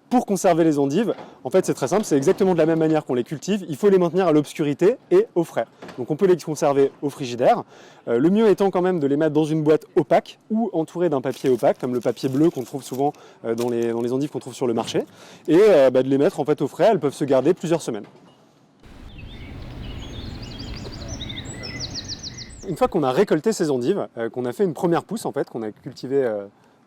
Pour conserver les endives, en fait c'est très simple, c'est exactement de la même manière qu'on les cultive, il faut les maintenir à l'obscurité et au frais. Donc on peut les conserver au frigidaire, le mieux étant quand même de les mettre dans une boîte opaque ou entourée d'un papier opaque, comme le papier bleu qu'on trouve souvent dans les endives qu'on trouve sur le marché, et de les mettre en fait au frais, elles peuvent se garder plusieurs semaines. Une fois qu'on a récolté ces endives, qu'on a fait une première pousse en fait, qu'on a cultivé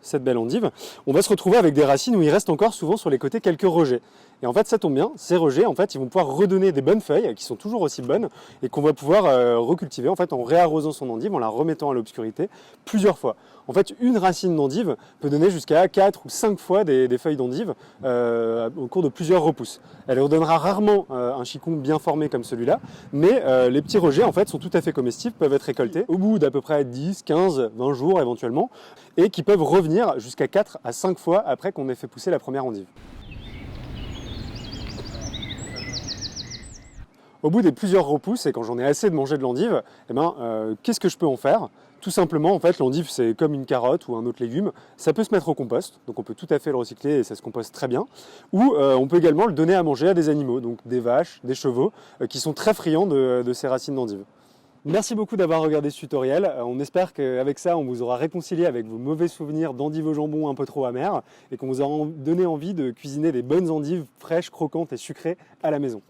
cette belle endive, on va se retrouver avec des racines où il reste encore souvent sur les côtés quelques rejets. Et en fait, ça tombe bien, ces rejets, en fait, ils vont pouvoir redonner des bonnes feuilles qui sont toujours aussi bonnes et qu'on va pouvoir recultiver en fait en réarrosant son endive, en la remettant à l'obscurité plusieurs fois. En fait, une racine d'endive peut donner jusqu'à 4 ou 5 fois des feuilles d'endive au cours de plusieurs repousses. Elle redonnera rarement un chicon bien formé comme celui-là, mais les petits rejets en fait sont tout à fait comestibles, peuvent être récoltés au bout d'à peu près 10, 15, 20 jours éventuellement, et qui peuvent revenir jusqu'à 4 à 5 fois après qu'on ait fait pousser la première endive. Au bout des plusieurs repousses, et quand j'en ai assez de manger de l'endive, qu'est-ce que je peux en faire? Tout simplement, en fait, l'endive, c'est comme une carotte ou un autre légume. Ça peut se mettre au compost, donc on peut tout à fait le recycler et ça se composte très bien. Ou on peut également le donner à manger à des animaux, donc des vaches, des chevaux, qui sont très friands de ces racines d'endive. Merci beaucoup d'avoir regardé ce tutoriel. On espère qu'avec ça, on vous aura réconcilié avec vos mauvais souvenirs d'endives au jambon un peu trop amers et qu'on vous aura donné envie de cuisiner des bonnes endives fraîches, croquantes et sucrées à la maison.